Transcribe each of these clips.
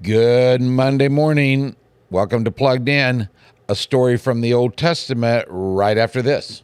Good Monday morning. Welcome to Plugged In, a story from the Old Testament right after this.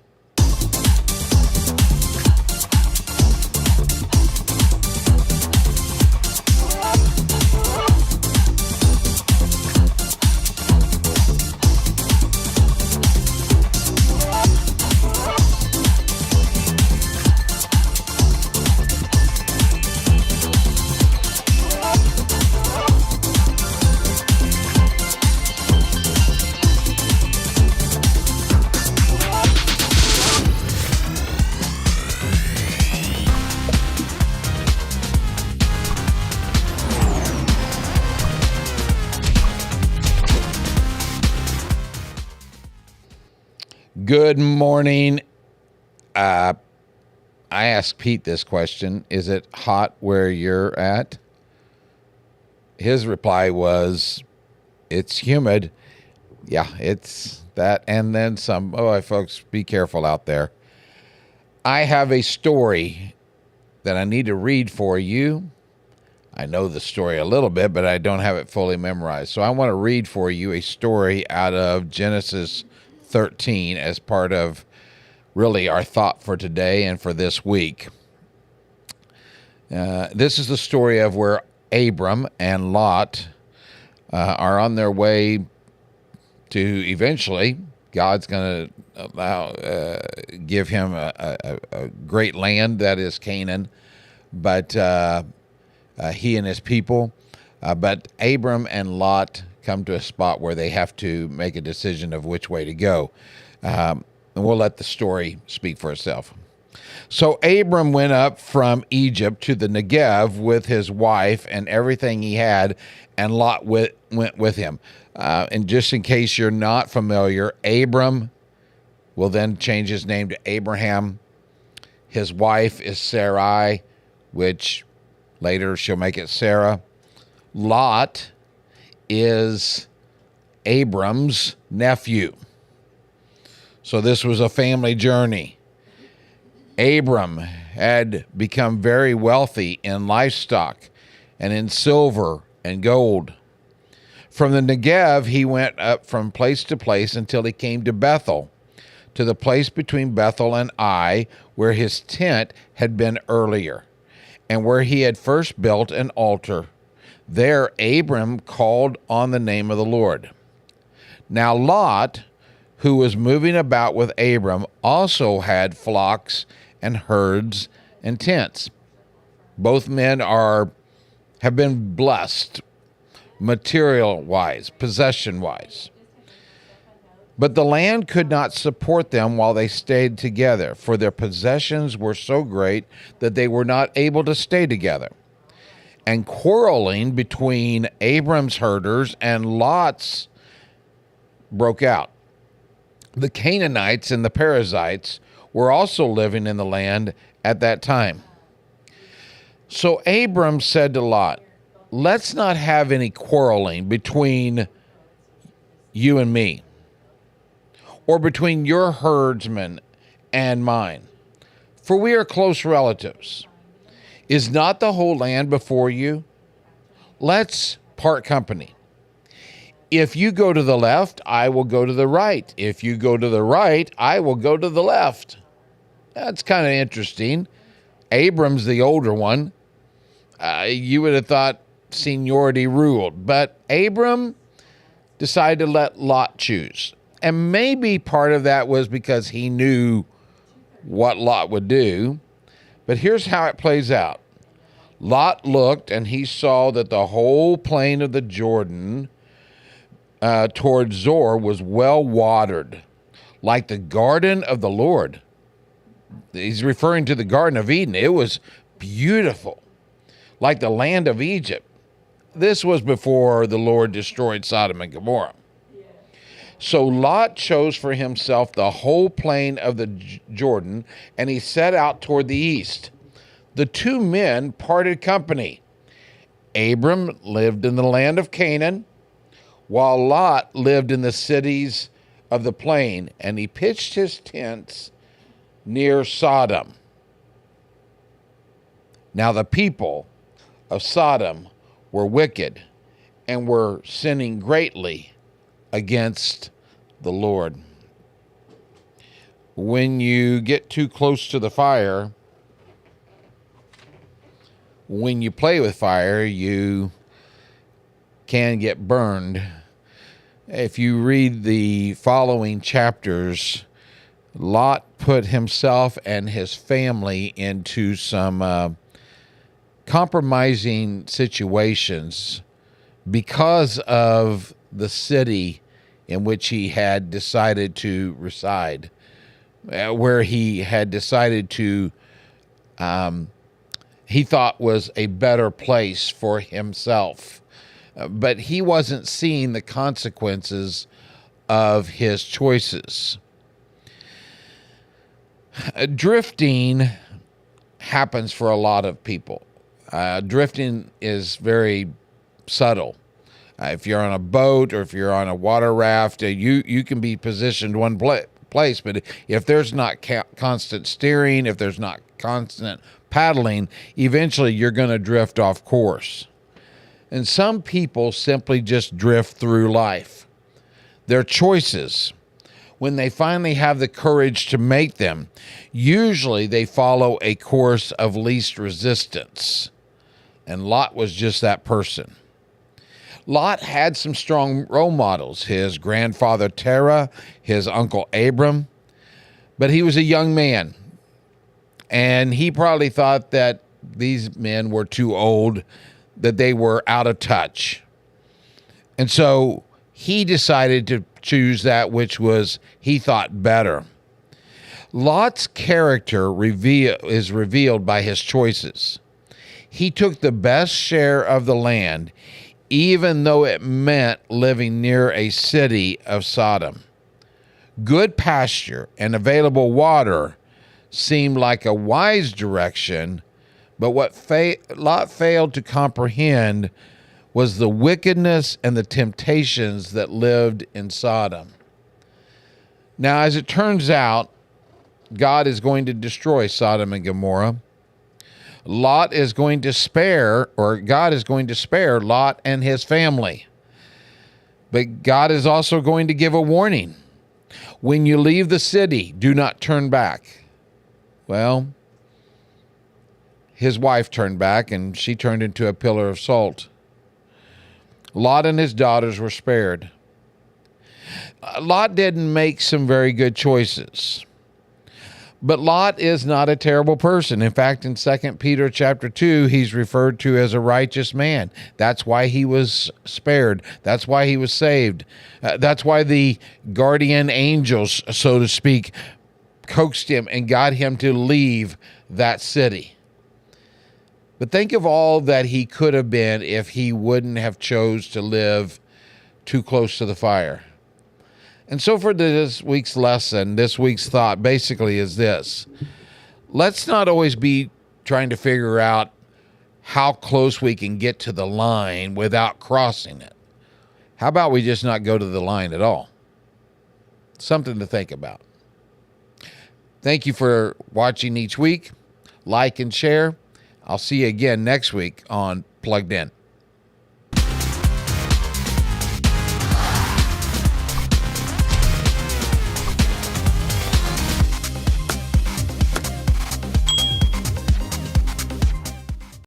Good morning. I asked Pete this question. Is it hot where you're at? His reply was, it's humid. Yeah, it's that and then some. Oh, folks, be careful out there. I have a story that I need to read for you. I know the story a little bit, but I don't have it fully memorized. So I want to read for you a story out of Genesis 13 as part of really our thought for today and for this week. This is the story of where Abram and Lot are on their way to eventually, God's going to give him a great land that is Canaan, but he and his people. But Abram and Lot come to a spot where they have to make a decision of which way to go. And we'll let the story speak for itself. So Abram went up from Egypt to the Negev with his wife and everything he had, and Lot went with him. And just in case you're not familiar, Abram will then change his name to Abraham. His wife is Sarai, which later she'll make it Sarah. Lot is Abram's nephew. So this was a family journey. Abram had become very wealthy in livestock and in silver and gold. From the Negev, he went up from place to place until he came to Bethel, to the place between Bethel and Ai, where his tent had been earlier, and where he had first built an altar. There Abram called on the name of the Lord. Now Lot, who was moving about with Abram, also had flocks and herds and tents. Both men have been blessed material-wise, possession-wise. But the land could not support them while they stayed together, for their possessions were so great that they were not able to stay together. And quarreling between Abram's herders and Lot's broke out. The Canaanites and the Perizzites were also living in the land at that time. So Abram said to Lot, let's not have any quarreling between you and me, or between your herdsmen and mine, for we are close relatives. Is not the whole land before you? Let's part company. If you go to the left, I will go to the right. If you go to the right, I will go to the left. That's kind of interesting. Abram's the older one. You would have thought seniority ruled, but Abram decided to let Lot choose. And maybe part of that was because he knew what Lot would do. But here's how it plays out. Lot looked, and he saw that the whole plain of the Jordan toward Zor was well watered, like the garden of the Lord. He's referring to the Garden of Eden. It was beautiful, like the land of Egypt. This was before the Lord destroyed Sodom and Gomorrah. So Lot chose for himself the whole plain of the Jordan, and he set out toward the east. The two men parted company. Abram lived in the land of Canaan, while Lot lived in the cities of the plain, and he pitched his tents near Sodom. Now the people of Sodom were wicked, and were sinning greatly against the Lord. When you get too close to the fire, when you play with fire, you can get burned. If you read the following chapters, Lot put himself and his family into some compromising situations because of the city in which he had decided to reside, where he had decided to, he thought was a better place for himself. But he wasn't seeing the consequences of his choices. Drifting happens for a lot of people. Drifting is very subtle. If you're on a boat or if you're on a water raft, you can be positioned one place, but if there's not constant steering, if there's not constant paddling, eventually you're going to drift off course. And some people simply just drift through life. Their choices, when they finally have the courage to make them, usually they follow a course of least resistance. And Lot was just that person. Lot had some strong role models, his grandfather Terah, his uncle Abram, but he was a young man. And he probably thought that these men were too old, that they were out of touch. And so he decided to choose that which was, he thought, better. Lot's character is revealed by his choices. He took the best share of the land, even though it meant living near a city of Sodom. Good pasture and available water seemed like a wise direction, but what Lot failed to comprehend was the wickedness and the temptations that lived in Sodom. Now, as it turns out, God is going to destroy Sodom and Gomorrah. God is going to spare Lot and his family. But God is also going to give a warning. When you leave the city, do not turn back. Well, his wife turned back, and she turned into a pillar of salt. Lot and his daughters were spared. Lot didn't make some very good choices. But Lot is not a terrible person. In fact, in 2 Peter chapter 2, he's referred to as a righteous man. That's why he was spared. That's why he was saved. That's why the guardian angels, so to speak, coaxed him and got him to leave that city. But think of all that he could have been if he wouldn't have chose to live too close to the fire. And so for this week's lesson, this week's thought basically is this. Let's not always be trying to figure out how close we can get to the line without crossing it. How about we just not go to the line at all? Something to think about. Thank you for watching each week. Like and share. I'll see you again next week on Plugged In.